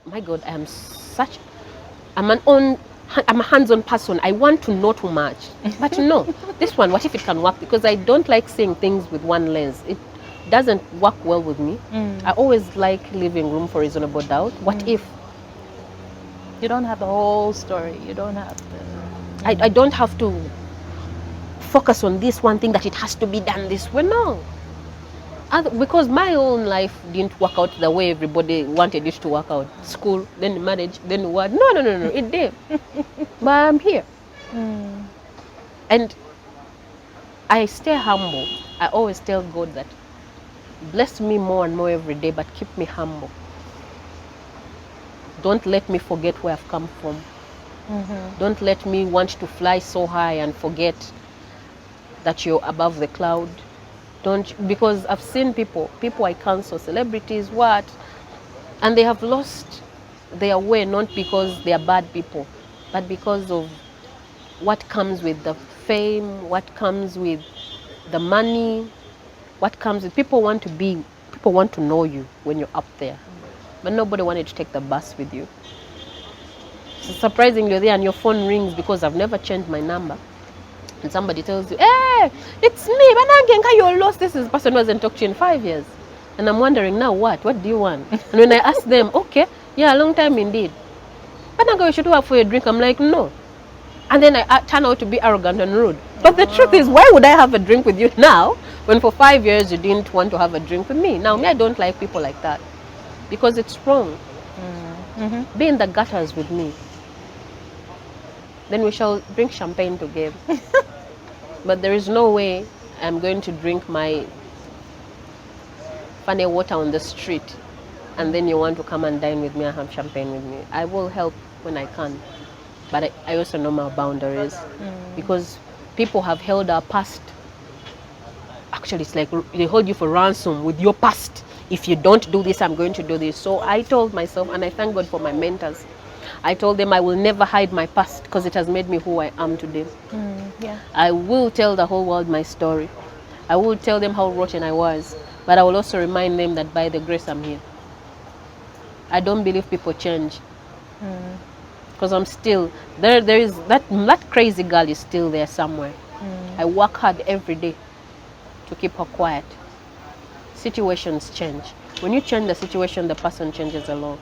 my God, I'm I'm a hands-on person. I want to know too much. But no, this one, what if it can work? Because I don't like seeing things with one lens. It doesn't work well with me. I always like leaving room for reasonable doubt. What if? You don't have the whole story. You don't have the... I don't have to focus on this one thing that it has to be done this way. No. Because my own life didn't work out the way everybody wanted it to work out. School, then marriage, then what? No, no, no, no. It did. But I'm here. And I stay humble. I always tell God that bless me more and more every day, but keep me humble. Don't let me forget where I've come from. Don't let me want to fly so high and forget that you're above the cloud. Because I've seen people I counsel, celebrities, and they have lost their way, not because they are bad people, but because of what comes with the fame, what comes with the money, what comes with people want to know you when you're up there, but nobody wanted to take the bus with you. So surprisingly, you're there and your phone rings because I've never changed my number. And somebody tells you, hey, it's me, Banangenka, you're lost. This person wasn't talked to you in 5 years. And I'm wondering, now what? What do you want? And when I ask them, okay, yeah, a long time indeed. Banangenka, you should have for a drink. I'm like, no. And then I turn out to be arrogant and rude. But the truth is, why would I have a drink with you now when for 5 years you didn't want to have a drink with me? Now, me, I don't like people like that because it's wrong. Be in the gutters with me. Then we shall drink champagne together. But there is no way I'm going to drink my funny water on the street and then you want to come and dine with me and have champagne with me. I will help when I can. But I also know my boundaries because people have held our past. Actually, it's like they hold you for ransom with your past. If you don't do this, I'm going to do this. So I told myself, and I thank God for my mentors, I told them I will never hide my past because it has made me who I am today. I will tell the whole world my story. I will tell them how rotten I was. But I will also remind them that by the grace I'm here. I don't believe people change. Because I'm still, there is, that crazy girl is still there somewhere. I work hard every day to keep her quiet. Situations change. When you change the situation, the person changes alone.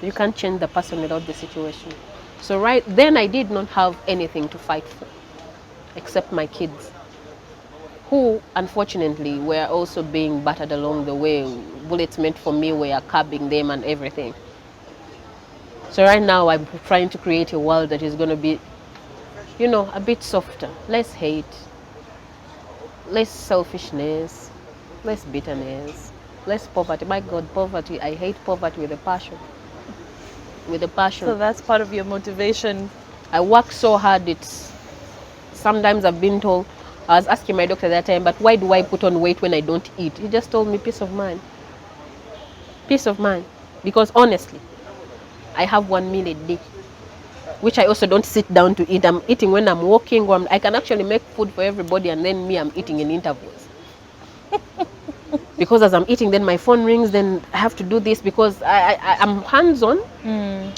You can't change the person without the situation. So right then I did not have anything to fight for, except my kids, who unfortunately were also being battered along the way. Bullets meant for me were curbing them and everything. So right now I'm trying to create a world that is going to be, a bit softer, less hate, less selfishness, less bitterness, less poverty. My God, poverty, I hate poverty with a passion. With a passion. So that's part of your motivation. I work so hard, sometimes I've been told, I was asking my doctor that time, but why do I put on weight when I don't eat? He just told me peace of mind. Peace of mind. Because honestly, I have 1 meal a day, which I also don't sit down to eat. I'm eating when I'm walking, or I can actually make food for everybody, and then me, I'm eating in intervals. Because as I'm eating, then my phone rings, then I have to do this because I'm hands-on.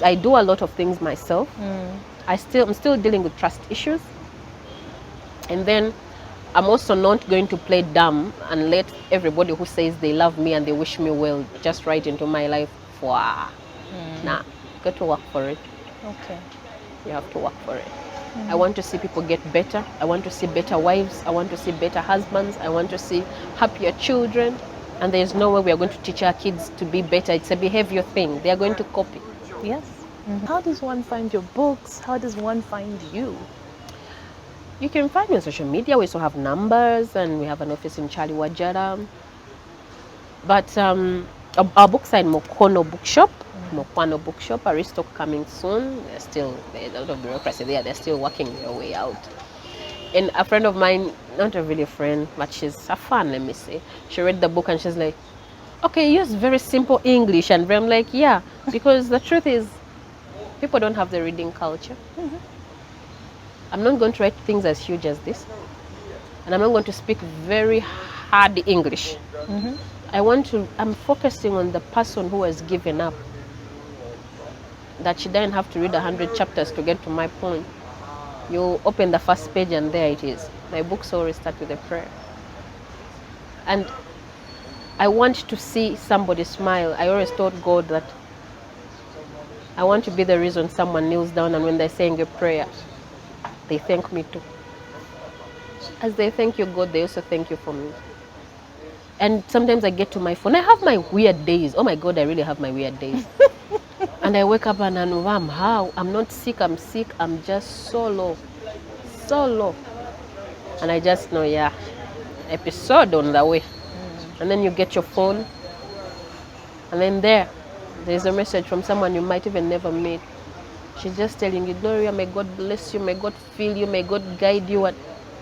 I do a lot of things myself. I'm still dealing with trust issues. And then I'm also not going to play dumb and let everybody who says they love me and they wish me well just right into my life. Nah, got to work for it. Okay. You have to work for it. I want to see people get better. I want to see better wives. I want to see better husbands. I want to see happier children. And there's no way we are going to teach our kids to be better. It's a behavior thing. They are going to copy. Yes. How does one find your books? How does one find you? You can find me on social media. We also have numbers, and we have an office in Charlie Wajara. But our books are in Mokwano Bookshop. Mokwano Bookshop, Aristoc coming soon. There's a lot of bureaucracy there. They're still working their way out. And a friend of mine, not a really friend, but she's a fan, let me say. She read the book and she's like, okay, use very simple English. And I'm like, yeah, because the truth is, people don't have the reading culture. I'm not going to write things as huge as this. And I'm not going to speak very hard English. I'm focusing on the person who has given up. that she didn't have to read 100 chapters to get to my point. You open the first page and there it is. My books always start with a prayer. And I want to see somebody smile. I always told God that I want to be the reason someone kneels down and when they're saying a prayer, they thank me too. As they thank you, God, they also thank you for me. And sometimes I get to my phone. I have my weird days. Oh my God, I really have my weird days. And I wake up and I'm how? I'm not sick, I'm sick. I'm just so low. So low. And I just know, yeah, episode on the way. And then you get your phone. And then there's a message from someone you might even never meet. She's just telling you, Gloria, may God bless you, may God fill you, may God guide you. And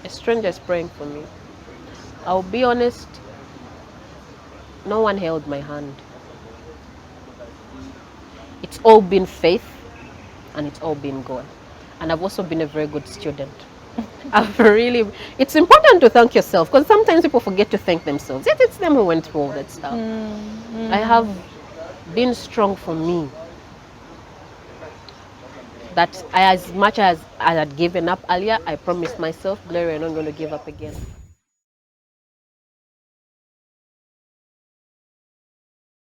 a stranger is praying for me. I'll be honest, no one held my hand. It's all been faith and it's all been God. And I've also been a very good student. It's important to thank yourself because sometimes people forget to thank themselves. Yet it's them who went through all that stuff. I have been strong for me. That as much as I had given up earlier, I promised myself, Gloria, I'm not going to give up again.